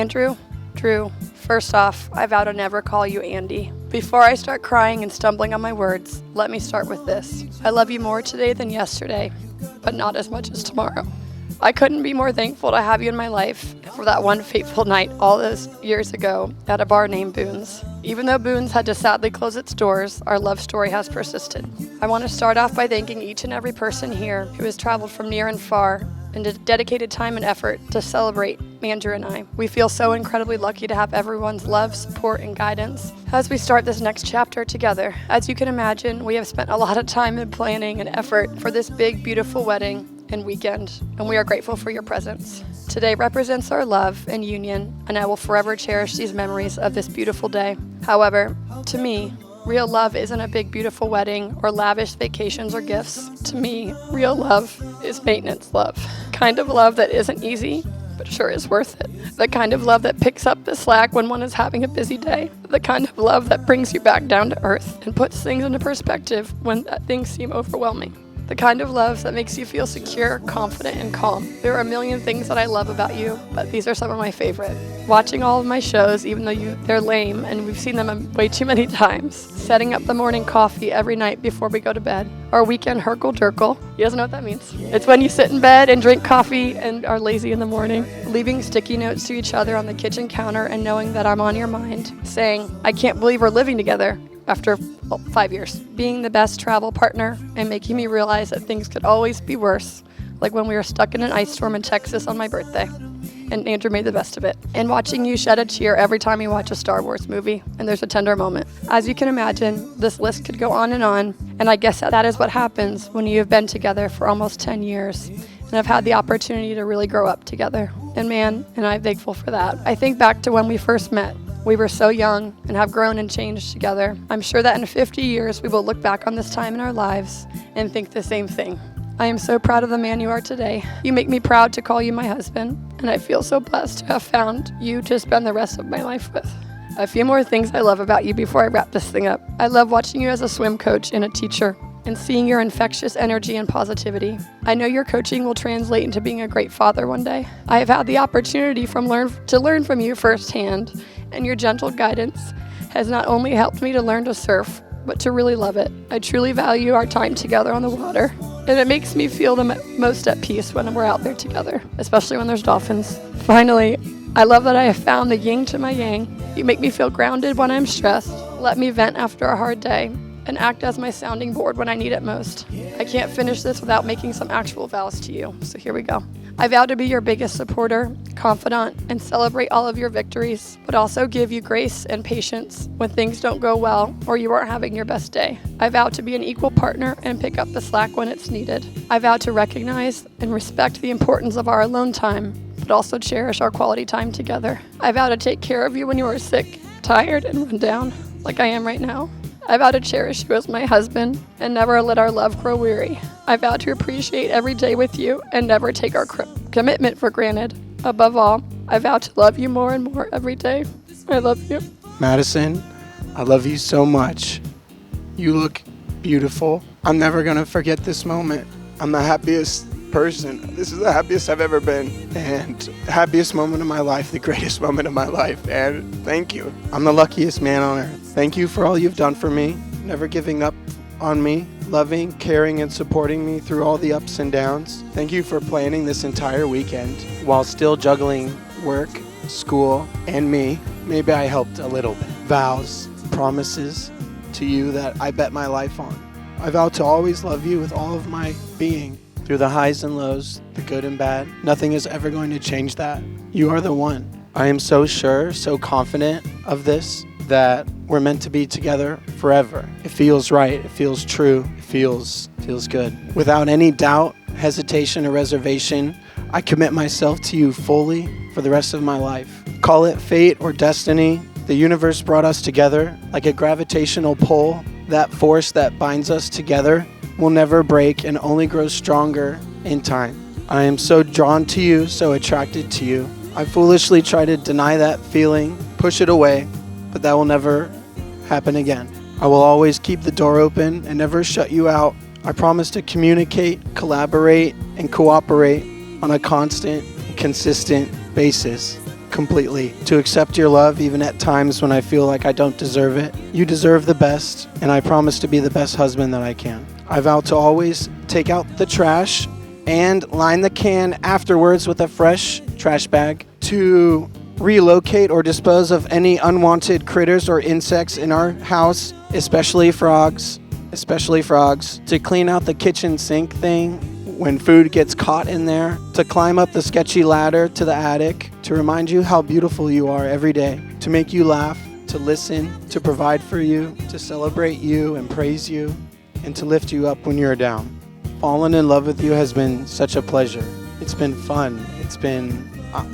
Andrew, Drew, first off, I vow to never call you Andy. Before I start crying and stumbling on my words, let me start with this. I love you more today than yesterday, but not as much as tomorrow. I couldn't be more thankful to have you in my life for that one fateful night all those years ago at a bar named Boone's. Even though Boone's had to sadly close its doors, our love story has persisted. I want to start off by thanking each and every person here who has traveled from near and far and dedicated time and effort to celebrate Andrew and I. We feel so incredibly lucky to have everyone's love, support, and guidance as we start this next chapter together. As you can imagine, we have spent a lot of time in planning and effort for this big, beautiful wedding and weekend, and we are grateful for your presence. Today represents our love and union, and I will forever cherish these memories of this beautiful day. However, to me, real love isn't a big, beautiful wedding or lavish vacations or gifts. To me, real love is maintenance love. Kind of love that isn't easy, but sure is worth it. The kind of love that picks up the slack when one is having a busy day. The kind of love that brings you back down to earth and puts things into perspective when things seem overwhelming. The kind of love that makes you feel secure, confident, and calm. There are a million things that I love about you, but these are some of my favorite. Watching all of my shows, even though they're lame and we've seen them way too many times. Setting up the morning coffee every night before we go to bed. Our weekend herkle-durkle. You guys know what that means? It's when you sit in bed and drink coffee and are lazy in the morning. Leaving sticky notes to each other on the kitchen counter and knowing that I'm on your mind. Saying, I can't believe we're living together. After 5 years, being the best travel partner and making me realize that things could always be worse, like when we were stuck in an ice storm in Texas on my birthday, and Andrew made the best of it, and watching you shed a tear every time you watch a Star Wars movie, and there's a tender moment. As you can imagine, this list could go on, and I guess that is what happens when you have been together for almost 10 years, and have had the opportunity to really grow up together, and man, and I'm thankful for that. I think back to when we first met. We were so young and have grown and changed together. I'm sure that in 50 years, we will look back on this time in our lives and think the same thing. I am so proud of the man you are today. You make me proud to call you my husband, and I feel so blessed to have found you to spend the rest of my life with. A few more things I love about you before I wrap this thing up. I love watching you as a swim coach and a teacher, and seeing your infectious energy and positivity. I know your coaching will translate into being a great father one day. I have had the opportunity to learn from you firsthand, and your gentle guidance has not only helped me to learn to surf, but to really love it. I truly value our time together on the water, and it makes me feel the most at peace when we're out there together, especially when there's dolphins. Finally, I love that I have found the yin to my yang. You make me feel grounded when I'm stressed, let me vent after a hard day, and act as my sounding board when I need it most. I can't finish this without making some actual vows to you, so here we go. I vow to be your biggest supporter, confidant, and celebrate all of your victories, but also give you grace and patience when things don't go well or you aren't having your best day. I vow to be an equal partner and pick up the slack when it's needed. I vow to recognize and respect the importance of our alone time, but also cherish our quality time together. I vow to take care of you when you are sick, tired, and run down, like I am right now. I vow to cherish you as my husband and never let our love grow weary. I vow to appreciate every day with you and never take our commitment for granted. Above all, I vow to love you more and more every day. I love you. Madison, I love you so much. You look beautiful. I'm never going to forget this moment. I'm the happiest person. This is the happiest I've ever been, and the happiest moment of my life, the greatest moment of my life, and thank you. I'm the luckiest man on earth. Thank you for all you've done for me, never giving up on me, loving, caring, and supporting me through all the ups and downs. Thank you for planning this entire weekend while still juggling work, school, and me. Maybe I helped a little bit. Vows, promises to you that I bet my life on. I vow to always love you with all of my being. Through the highs and lows, the good and bad, nothing is ever going to change that. You are the one. I am so sure, so confident of this, that we're meant to be together forever. It feels right, it feels true, it feels good. Without any doubt, hesitation, or reservation, I commit myself to you fully for the rest of my life. Call it fate or destiny. The universe brought us together like a gravitational pull. That force that binds us together will never break and only grow stronger in time. I am so drawn to you, so attracted to you. I foolishly try to deny that feeling, push it away, but that will never happen again. I will always keep the door open and never shut you out. I promise to communicate, collaborate, and cooperate on a constant, consistent basis. completely, to accept your love even at times when I feel like I don't deserve it. You deserve the best, and I promise to be the best husband that I can. I vow to always take out the trash and line the can afterwards with a fresh trash bag, to relocate or dispose of any unwanted critters or insects in our house, especially frogs, to clean out the kitchen sink thing when food gets caught in there, to climb up the sketchy ladder to the attic, to remind you how beautiful you are every day, to make you laugh, to listen, to provide for you, to celebrate you and praise you, and to lift you up when you're down. Falling in love with you has been such a pleasure. It's been fun.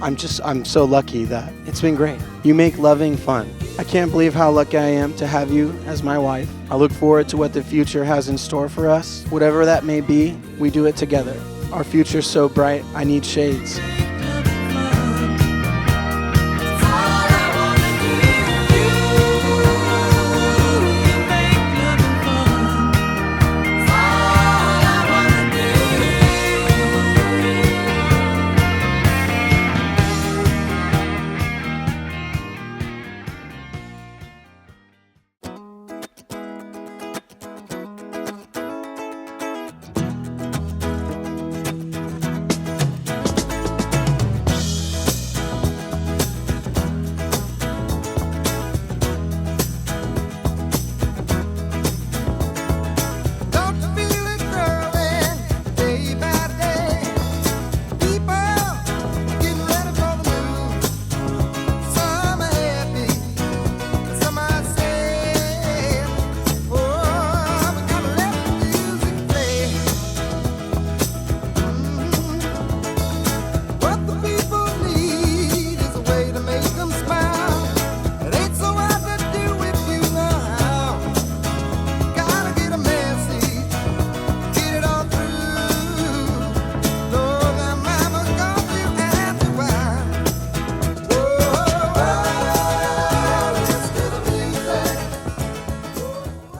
I'm so lucky that it's been great. You make loving fun. I can't believe how lucky I am to have you as my wife. I look forward to what the future has in store for us. Whatever that may be, we do it together. Our future's so bright, I need shades.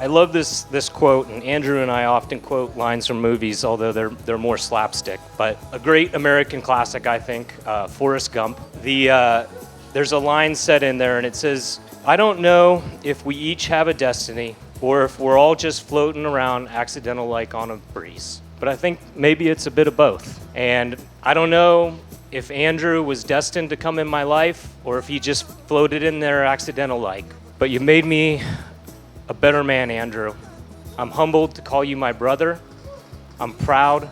I love this quote, and Andrew and I often quote lines from movies, although they're more slapstick. But a great American classic, I think, Forrest Gump. There's a line said in there, and it says, "I don't know if we each have a destiny, or if we're all just floating around accidental like on a breeze. But I think maybe it's a bit of both. And I don't know if Andrew was destined to come in my life, or if he just floated in there accidental like. But you made me a better man, Andrew. I'm humbled to call you my brother. I'm proud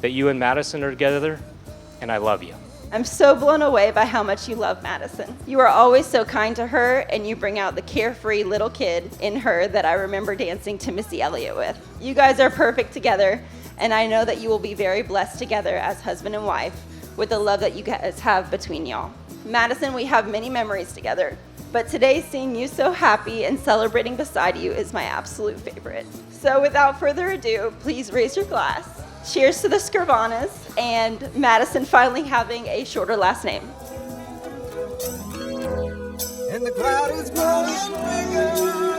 that you and Madison are together, and I love you." I'm so blown away by how much you love Madison. You are always so kind to her, and you bring out the carefree little kid in her that I remember dancing to Missy Elliott with. You guys are perfect together, and I know that you will be very blessed together as husband and wife with the love that you guys have between y'all. Madison, we have many memories together, but today seeing you so happy and celebrating beside you is my absolute favorite. So without further ado, please raise your glass. Cheers to the Scrivanas and Madison finally having a shorter last name. And the crowd is growing bigger.